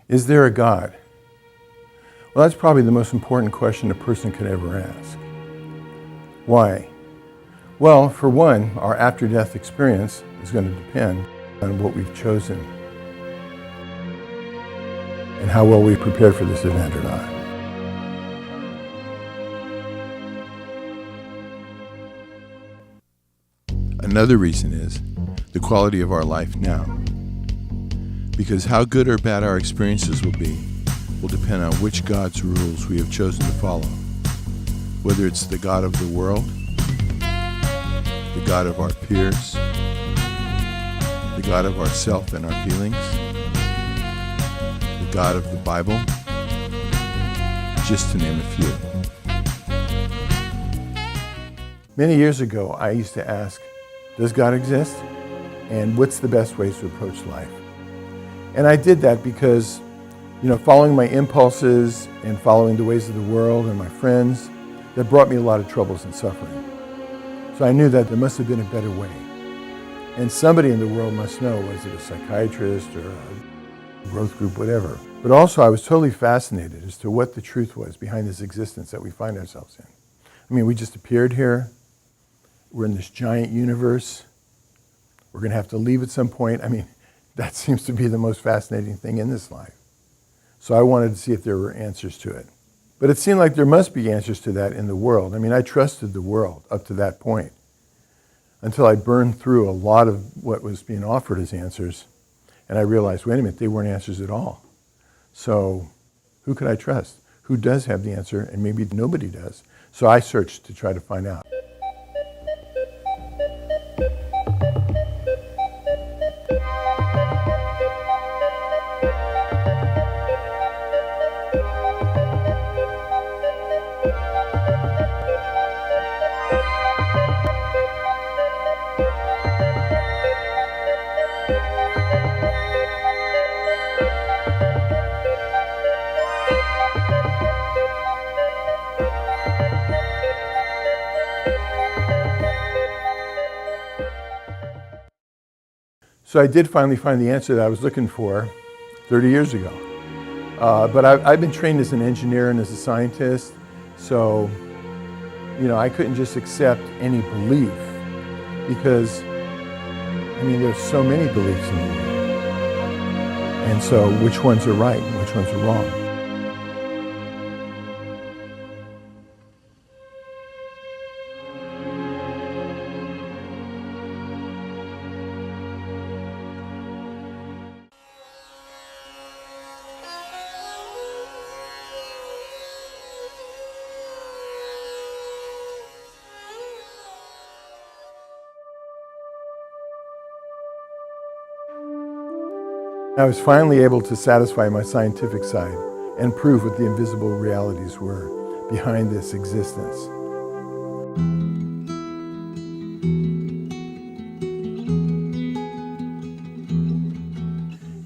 Is there a God? Well, that's probably the most important question a person could ever ask. Why? Well, for one, our after-death experience is going to depend on what we've chosen and how well we prepared for this event or not. Another reason is the quality of our life now. Because how good or bad our experiences will be will depend on which God's rules we have chosen to follow. Whether it's the God of the world, the God of our peers, the God of ourself and our feelings, the God of the Bible, just to name a few. Many years ago, I used to ask, does God exist? And what's the best ways to approach life? And I did that because, following my impulses and following the ways of the world and my friends, that brought me a lot of troubles and suffering. So I knew that there must have been a better way. And somebody in the world must know, was it a psychiatrist or a growth group, whatever. But also I was totally fascinated as to what the truth was behind this existence that we find ourselves in. I mean, we just appeared here. We're in this giant universe. We're going to have to leave at some point. I mean, that seems to be the most fascinating thing in this life. So I wanted to see if there were answers to it. But it seemed like there must be answers to that in the world. I mean, I trusted the world up to that point until I burned through a lot of what was being offered as answers. And I realized, wait a minute, they weren't answers at all. So who could I trust? Who does have the answer? And maybe nobody does. So I searched to try to find out. So I did finally find the answer that I was looking for 30 years ago. But I've been trained as an engineer and as a scientist, so I couldn't just accept any belief because, there's so many beliefs in the world. And so which ones are right and which ones are wrong? I was finally able to satisfy my scientific side and prove what the invisible realities were behind this existence.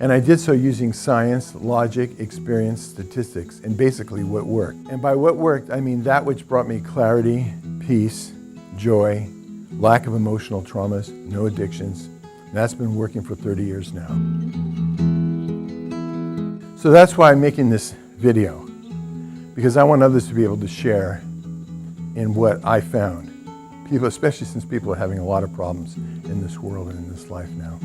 And I did so using science, logic, experience, statistics, and basically what worked. And by what worked, I mean that which brought me clarity, peace, joy, lack of emotional traumas, no addictions. And that's been working for 30 years now. So that's why I'm making this video, because I want others to be able to share in what I found. People, especially since people are having a lot of problems in this world and in this life now.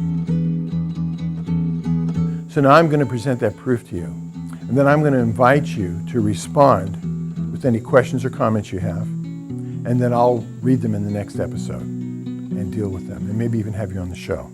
So now I'm going to present that proof to you. And then I'm going to invite you to respond with any questions or comments you have. And then I'll read them in the next episode and deal with them, and maybe even have you on the show.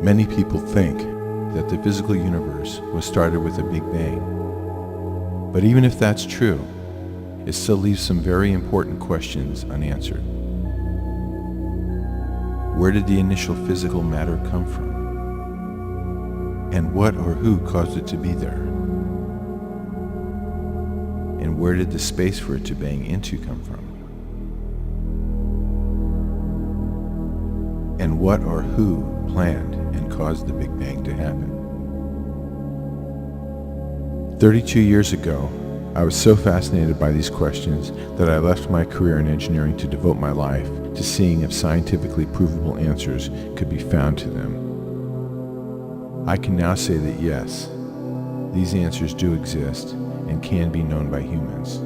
Many people think that the physical universe was started with a Big Bang. But even if that's true, it still leaves some very important questions unanswered. Where did the initial physical matter come from? And what or who caused it to be there? And where did the space for it to bang into come from? And what or who planned and caused the Big Bang to happen? 32 years ago, I was so fascinated by these questions that I left my career in engineering to devote my life to seeing if scientifically provable answers could be found to them. I can now say that yes, these answers do exist and can be known by humans.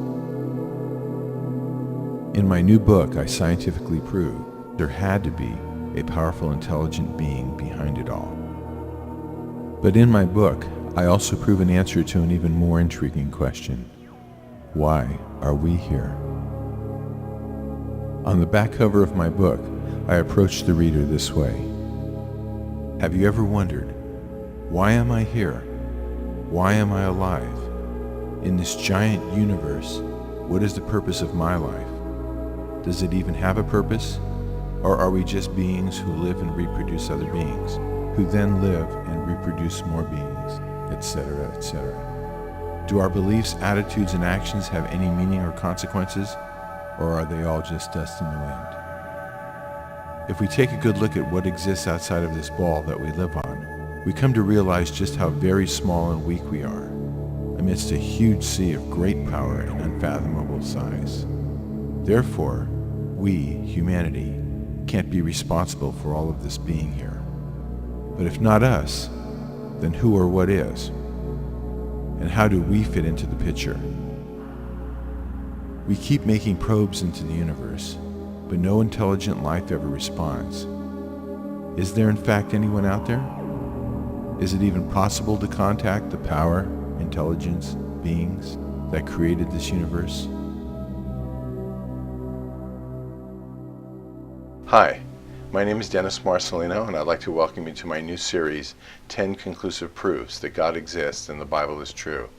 In my new book, I scientifically prove there had to be a powerful, intelligent being behind it all. But in my book, I also prove an answer to an even more intriguing question. Why are we here? On the back cover of my book, I approach the reader this way. Have you ever wondered, why am I here? Why am I alive? In this giant universe, what is the purpose of my life? Does it even have a purpose? Or are we just beings who live and reproduce other beings, who then live and reproduce more beings, etc., etc.? Do our beliefs, attitudes, and actions have any meaning or consequences, or are they all just dust in the wind? If we take a good look at what exists outside of this ball that we live on, we come to realize just how very small and weak we are, amidst a huge sea of great power and unfathomable size. Therefore, we, humanity, can't be responsible for all of this being here. But if not us, then who or what is? And how do we fit into the picture? We keep making probes into the universe, but no intelligent life ever responds. Is there in fact anyone out there? Is it even possible to contact the power, intelligence, beings that created this universe? Hi, my name is Dennis Marcelino, and I'd like to welcome you to my new series, 10 Conclusive Proofs that God Exists and the Bible is True.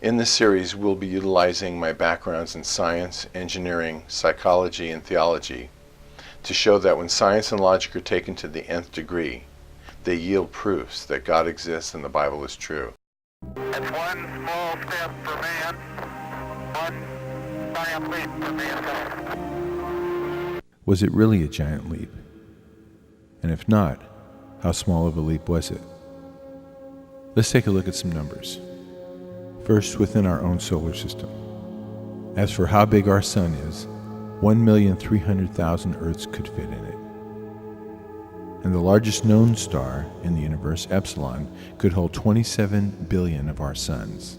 In this series, we'll be utilizing my backgrounds in science, engineering, psychology, and theology to show that when science and logic are taken to the nth degree, they yield proofs that God exists and the Bible is true. It's one small step for man, one giant leap for mankind. Was it really a giant leap? And if not, how small of a leap was it? Let's take a look at some numbers. First, within our own solar system. As for how big our sun is, 1,300,000 Earths could fit in it. And the largest known star in the universe, Epsilon, could hold 27 billion of our suns.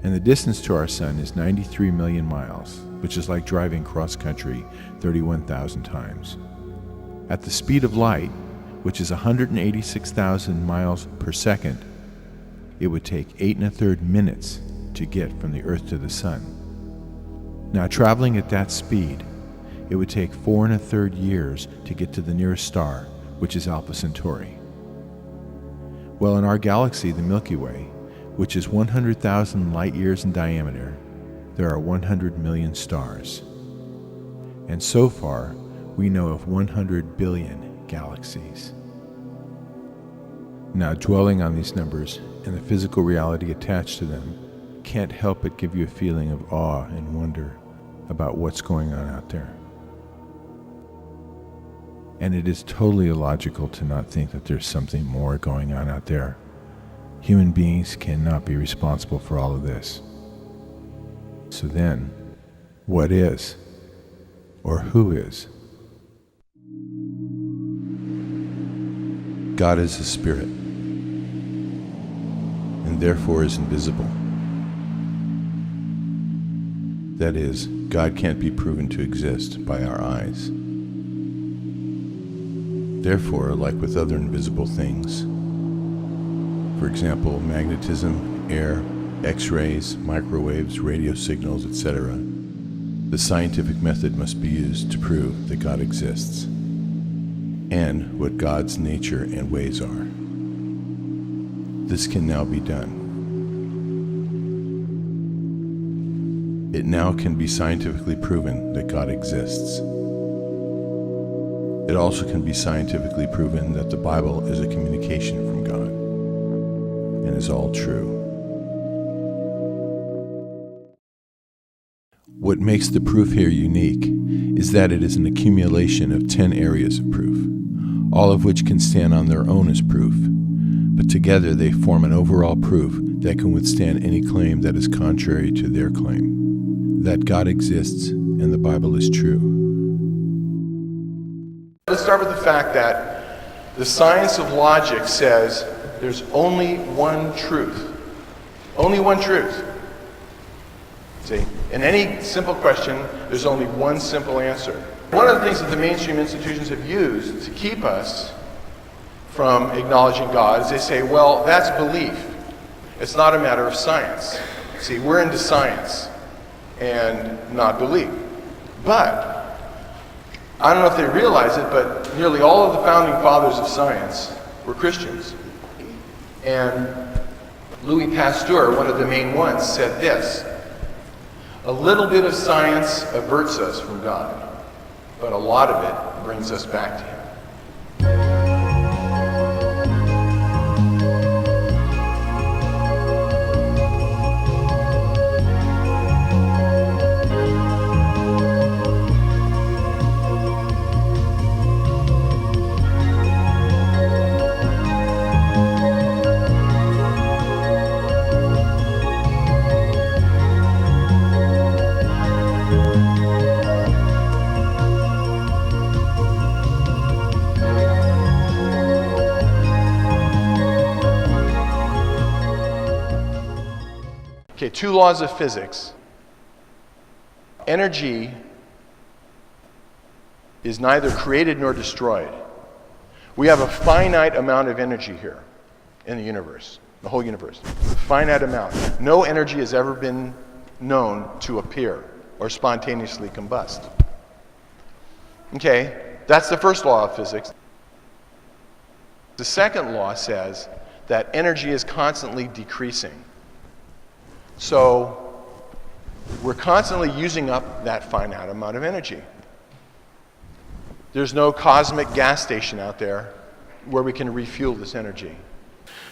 And the distance to our sun is 93 million miles, which is like driving cross-country 31,000 times. At the speed of light, which is 186,000 miles per second, it would take 8 1/3 minutes to get from the Earth to the sun. Now, traveling at that speed, it would take 4 1/3 years to get to the nearest star, which is Alpha Centauri. Well, in our galaxy, the Milky Way, which is 100,000 light years in diameter, there are 100 million stars. And so far, we know of 100 billion galaxies. Now, dwelling on these numbers and the physical reality attached to them can't help but give you a feeling of awe and wonder about what's going on out there. And it is totally illogical to not think that there's something more going on out there. Human beings cannot be responsible for all of this. So then, what is? Or who is? God is a spirit, and therefore is invisible. That is, God can't be proven to exist by our eyes. Therefore, like with other invisible things, for example, magnetism, air, X-rays, microwaves, radio signals, etc., the scientific method must be used to prove that God exists. and what God's nature and ways are. This can now be done. It now can be scientifically proven that God exists. It also can be scientifically proven that the Bible is a communication from God and is all true. What makes the proof here unique is that it is an accumulation of 10 areas of proof, all of which can stand on their own as proof, but together they form an overall proof that can withstand any claim that is contrary to their claim, that God exists and the Bible is true. Let's start with the fact that the science of logic says there's only one truth. Only one truth. See, in any simple question, there's only one simple answer. One of the things that the mainstream institutions have used to keep us from acknowledging God is they say, well, that's belief. It's not a matter of science. See, we're into science and not belief. But I don't know if they realize it, but nearly all of the founding fathers of science were Christians. And Louis Pasteur, one of the main ones, said this: a little bit of science averts us from God, but a lot of it brings us back to Him. Okay, two laws of physics. Energy is neither created nor destroyed. We have a finite amount of energy here in the universe, the whole universe. A finite amount. No energy has ever been known to appear or spontaneously combust. Okay, that's the first law of physics. The second law says that energy is constantly decreasing. So we're constantly using up that finite amount of energy. There's no cosmic gas station out there where we can refuel this energy.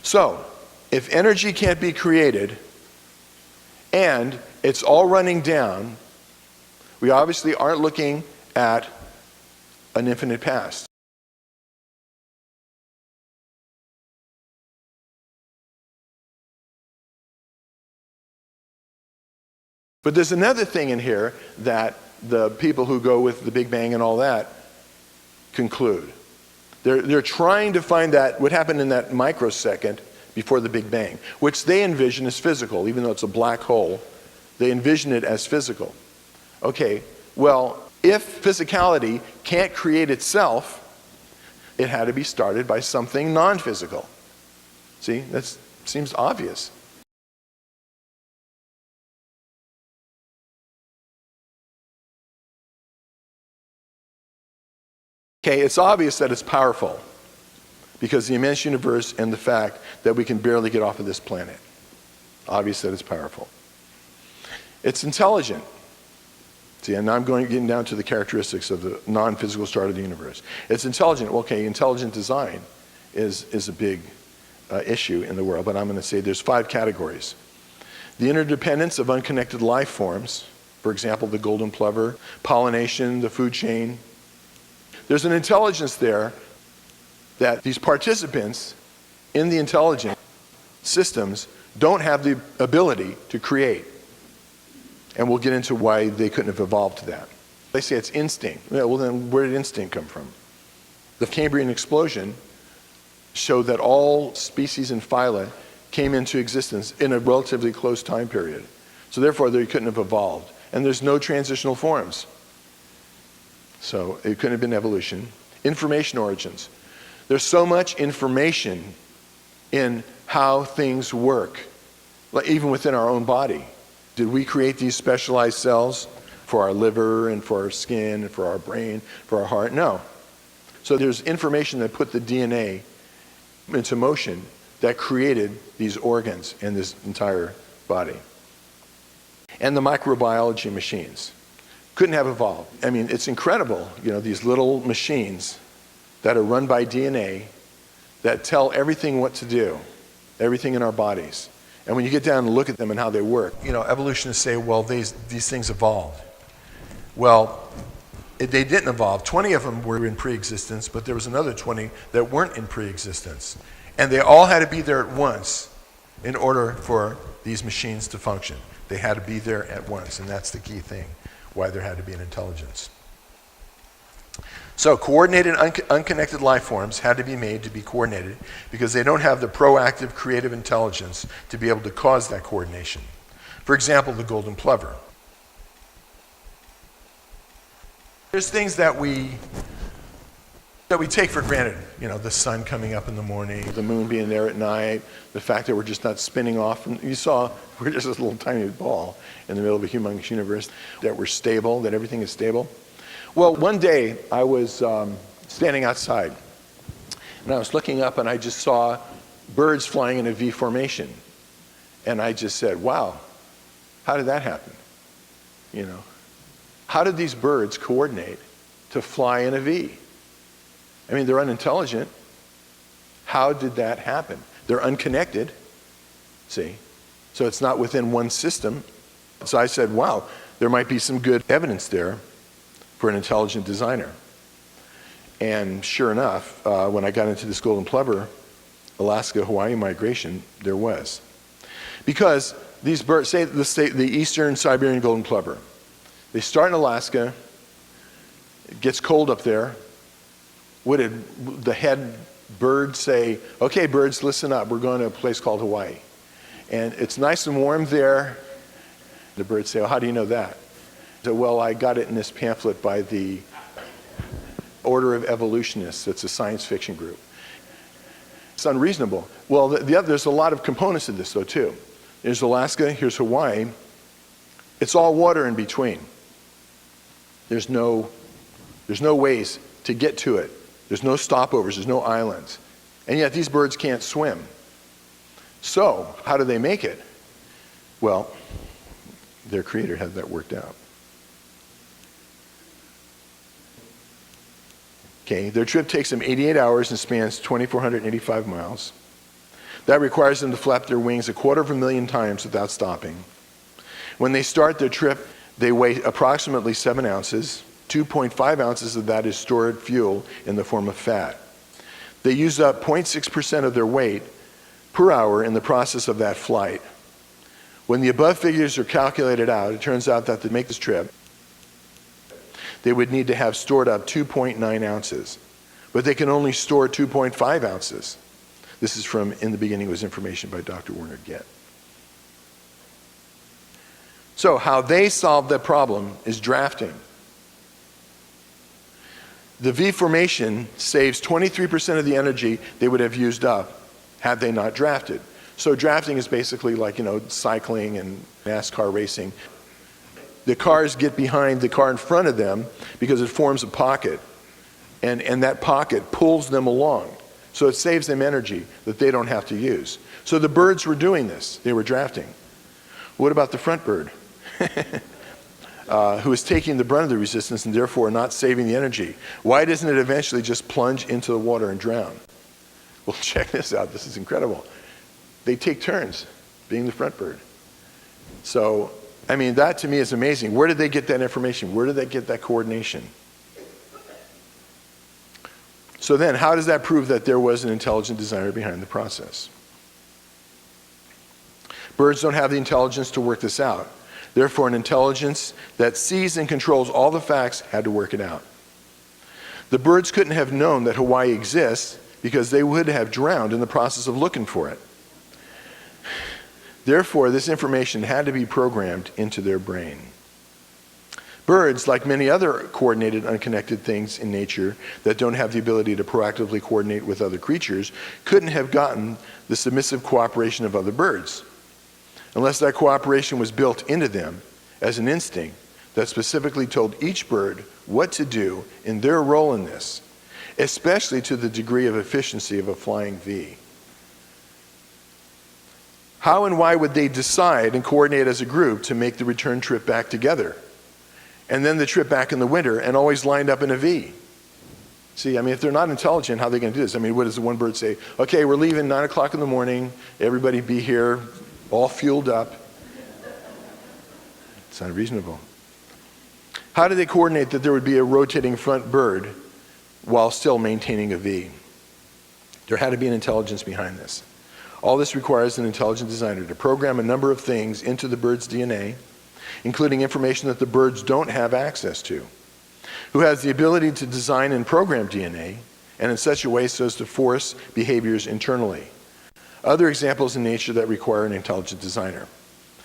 So if energy can't be created and it's all running down, we obviously aren't looking at an infinite past. But there's another thing in here that the people who go with the Big Bang and all that conclude. They're trying to find that what happened in that microsecond before the Big Bang, which they envision as physical, even though it's a black hole. They envision it as physical. Okay, well, if physicality can't create itself, it had to be started by something non-physical. See, that seems obvious. Okay, it's obvious that it's powerful because the immense universe and the fact that we can barely get off of this planet. Obvious that it's powerful. It's intelligent. See, and I'm getting down to the characteristics of the non-physical start of the universe. It's intelligent. Okay, intelligent design is a big issue in the world, but I'm going to say there's 5 categories. The interdependence of unconnected life forms, for example, the golden plover, pollination, the food chain. There's an intelligence there that these participants in the intelligent systems don't have the ability to create. And we'll get into why they couldn't have evolved to that. They say it's instinct. Yeah, well then where did instinct come from? The Cambrian explosion showed that all species and phyla came into existence in a relatively close time period. So therefore they couldn't have evolved. And there's no transitional forms. So it couldn't have been evolution. Information origins. There's so much information in how things work, like even within our own body. Did we create these specialized cells for our liver and for our skin and for our brain, for our heart? No. So there's information that put the DNA into motion that created these organs and this entire body. And the microbiology machines couldn't have evolved. I mean, it's incredible, these little machines that are run by DNA that tell everything what to do, everything in our bodies. And when you get down and look at them and how they work, evolutionists say, well, these things evolved. Well, they didn't evolve. 20 of them were in pre-existence, but there was another 20 that weren't in pre-existence. And they all had to be there at once in order for these machines to function. They had to be there at once, and that's the key thing, why there had to be an intelligence. So coordinated, unconnected life forms had to be made to be coordinated because they don't have the proactive, creative intelligence to be able to cause that coordination. For example, the golden plover. There's things that we take for granted, the sun coming up in the morning, the moon being there at night, the fact that we're just not spinning off. And you saw, we're just this little tiny ball in the middle of a humongous universe, that we're stable, that everything is stable. Well, one day I was standing outside, and I was looking up, and I just saw birds flying in a V formation. And I just said, wow, how did that happen? How did these birds coordinate to fly in a V? I mean, they're unintelligent. How did that happen? They're unconnected, see? So it's not within one system. So I said, wow, there might be some good evidence there for an intelligent designer. And sure enough, when I got into this golden plover, Alaska-Hawaii migration, there was. Because these birds, say the eastern Siberian golden plover, they start in Alaska, it gets cold up there. What did the head bird say? Okay, birds, listen up. We're going to a place called Hawaii. And it's nice and warm there. The birds say, well, how do you know that? I said, well, I got it in this pamphlet by the Order of Evolutionists. It's a science fiction group. It's unreasonable. Well, there's a lot of components to this, though, too. There's Alaska, here's Hawaii. It's all water in between. There's no ways to get to it. There's no stopovers, there's no islands. And yet these birds can't swim. So, how do they make it? Well, their creator had that worked out. Okay, their trip takes them 88 hours and spans 2,485 miles. That requires them to flap their wings 250,000 times without stopping. When they start their trip, they weigh approximately 7 ounces. 2.5 ounces of that is stored fuel in the form of fat. They use up 0.6% of their weight per hour in the process of that flight. When the above figures are calculated out, it turns out that to make this trip, they would need to have stored up 2.9 ounces. But they can only store 2.5 ounces. This is from In the Beginning Was Information by Dr. Werner Gett. So how they solved that problem is drafting. The V formation saves 23% of the energy they would have used up had they not drafted. So drafting is basically like, cycling and NASCAR racing. The cars get behind the car in front of them because it forms a pocket. And that pocket pulls them along. So it saves them energy that they don't have to use. So the birds were doing this. They were drafting. What about the front bird? Who is taking the brunt of the resistance and therefore not saving the energy? Why doesn't it eventually just plunge into the water and drown? Well, check this out. This is incredible. They take turns being the front bird. So, I mean, that to me is amazing. Where did they get that information? Where did they get that coordination? So then, how does that prove that there was an intelligent designer behind the process? Birds don't have the intelligence to work this out. Therefore, an intelligence that sees and controls all the facts had to work it out. The birds couldn't have known that Hawaii exists because they would have drowned in the process of looking for it. Therefore, this information had to be programmed into their brain. Birds, like many other coordinated, unconnected things in nature that don't have the ability to proactively coordinate with other creatures, couldn't have gotten the submissive cooperation of other birds, unless that cooperation was built into them as an instinct that specifically told each bird what to do in their role in this. especially to the degree of efficiency of a flying V. How and why would they decide and coordinate as a group to make the return trip back together? And then the trip back in the winter and always lined up in a V? See, I mean, if they're not intelligent, how are they going to do this? I mean, what does the one bird say? Okay, we're leaving 9 o'clock in the morning. Everybody be here, all fueled up. It's not reasonable. How do they coordinate that there would be a rotating front bird while still maintaining a V? There had to be an intelligence behind this. All this requires an intelligent designer to program a number of things into the bird's DNA, including information that the birds don't have access to, who has the ability to design and program DNA, and in such a way so as to force behaviors internally. Other examples in nature that require an intelligent designer.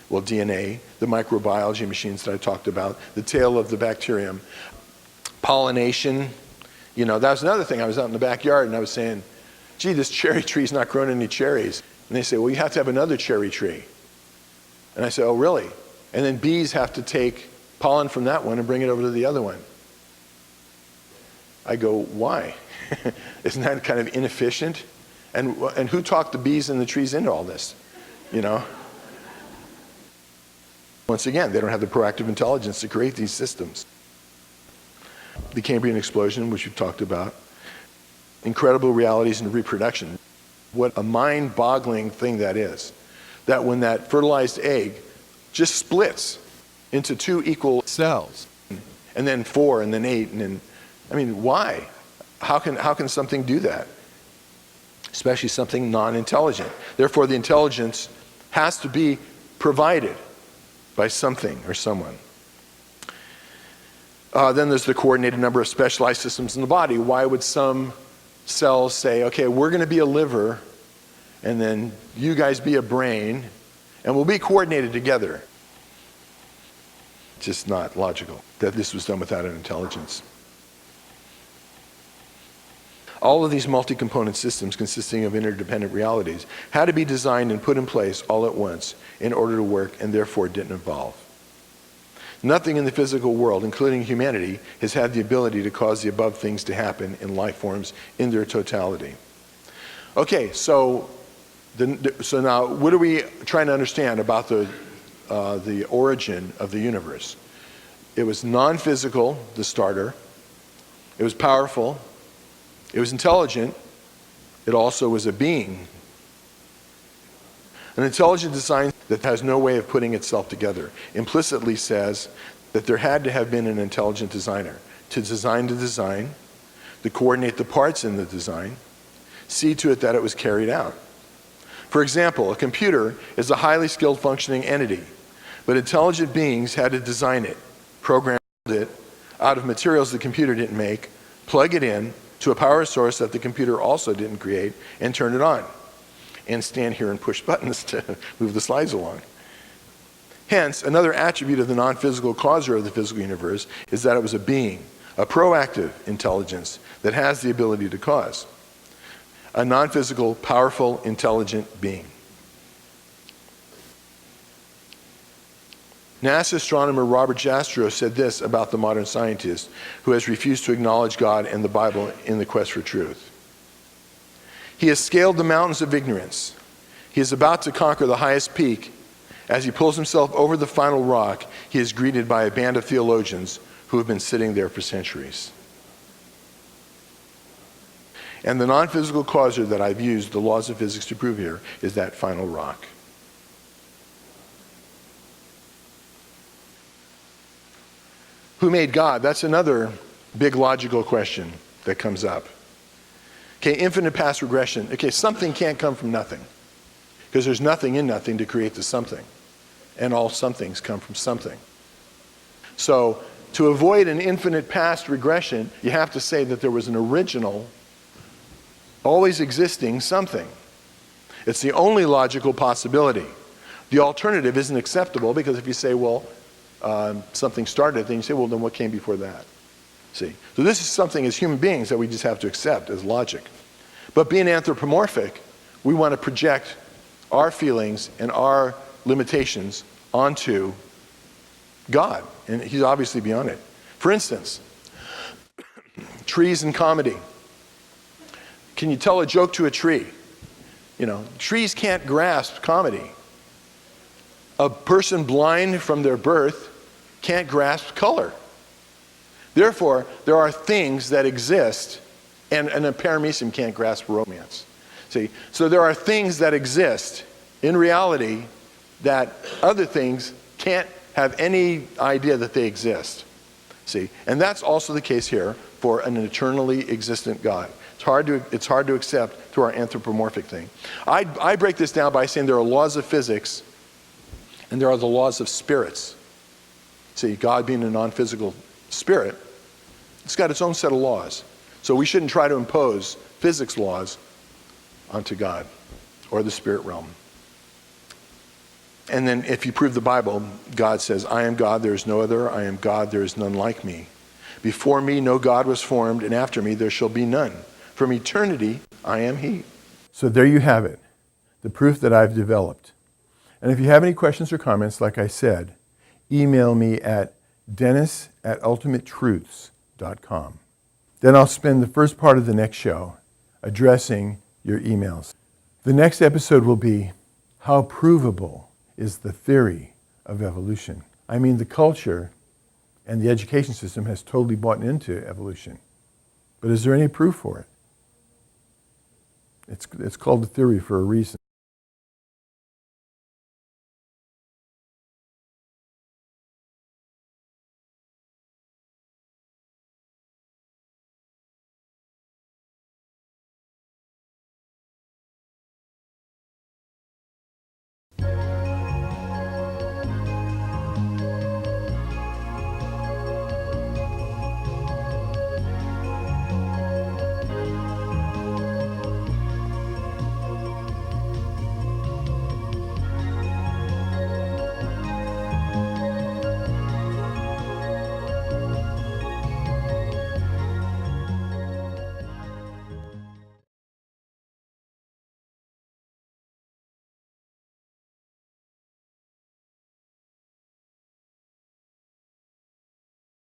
Well, DNA, the microbiology machines that I talked about, the tail of the bacterium, pollination. You know, that was another thing. I was out in the backyard and I was saying, gee, this cherry tree's not growing any cherries. And they say, well, you have to have another cherry tree. And I say, oh, really? And then bees have to take pollen from that one and bring it over to the other one. I go, why? Isn't that kind of inefficient? And who talked the bees and the trees into all this? You know? Once again, they don't have the proactive intelligence to create these systems. The Cambrian explosion, which we've talked about. Incredible realities in reproduction. What a mind-boggling thing that is. That when that fertilized egg just splits into 2 equal cells, and then 4, and then 8, and then, I mean, why? How can something do that? Especially something non-intelligent. Therefore, the intelligence has to be provided by something or someone. Then there's the coordinated number of specialized systems in the body. Why would some cells say, okay, we're going to be a liver, and then you guys be a brain, and we'll be coordinated together? Just not logical that this was done without an intelligence. All of these multi-component systems consisting of interdependent realities had to be designed and put in place all at once in order to work, and therefore didn't evolve. Nothing in the physical world, including humanity, has had the ability to cause the above things to happen in life forms in their totality. Okay, so now what are we trying to understand about the origin of the universe? It was non-physical, the starter. It was powerful. It was intelligent. It also was a being. An intelligent design that has no way of putting itself together implicitly says that there had to have been an intelligent designer to design the design, to coordinate the parts in the design, see to it that it was carried out. For example, a computer is a highly skilled functioning entity, but intelligent beings had to design it, program it out of materials the computer didn't make, plug it in to a power source that the computer also didn't create, and turn it on, and stand here and push buttons to move the slides along. Hence, another attribute of the non-physical causer of the physical universe is that it was a being, a proactive intelligence that has the ability to cause. A non-physical, powerful, intelligent being. NASA astronomer Robert Jastrow said this about the modern scientist who has refused to acknowledge God and the Bible in the quest for truth. He has scaled the mountains of ignorance. He is about to conquer the highest peak. As he pulls himself over the final rock, he is greeted by a band of theologians who have been sitting there for centuries. And the non-physical causer that I've used the laws of physics to prove here is that final rock. Who made God? That's another big logical question that comes up. Okay, infinite past regression. Okay, something can't come from nothing, because there's nothing in nothing to create the something, and all somethings come from something. So to avoid an infinite past regression, you have to say that there was an original, always existing something. It's the only logical possibility. The alternative isn't acceptable, because if you say, well, something started, then you say, well, then what came before that? See, so this is something as human beings that we just have to accept as logic. But being anthropomorphic, we want to project our feelings and our limitations onto God, and he's obviously beyond it. For instance, trees and comedy. Can you tell a joke to a tree? You know, trees can't grasp comedy. A person blind from their birth can't grasp color. Therefore, there are things that exist, and a paramecium can't grasp romance. See, so there are things that exist in reality that other things can't have any idea that they exist. See, and that's also the case here for an eternally existent God. It's hard to accept to our anthropomorphic thing. I break this down by saying there are laws of physics and there are the laws of spirits. See, God being a non-physical spirit, it's got its own set of laws. So we shouldn't try to impose physics laws onto God or the spirit realm. And then if you prove the Bible, God says, I am God, there is no other. I am God, there is none like me. Before me no God was formed, and after me there shall be none. From eternity I am He. So there you have it, the proof that I've developed. And if you have any questions or comments, like I said, email me at dennis@ultimatetruths.com. Then I'll spend the first part of the next show addressing your emails. The next episode will be, how provable is the theory of evolution? I mean, the culture and the education system has totally bought into evolution. But is there any proof for it? It's called a theory for a reason.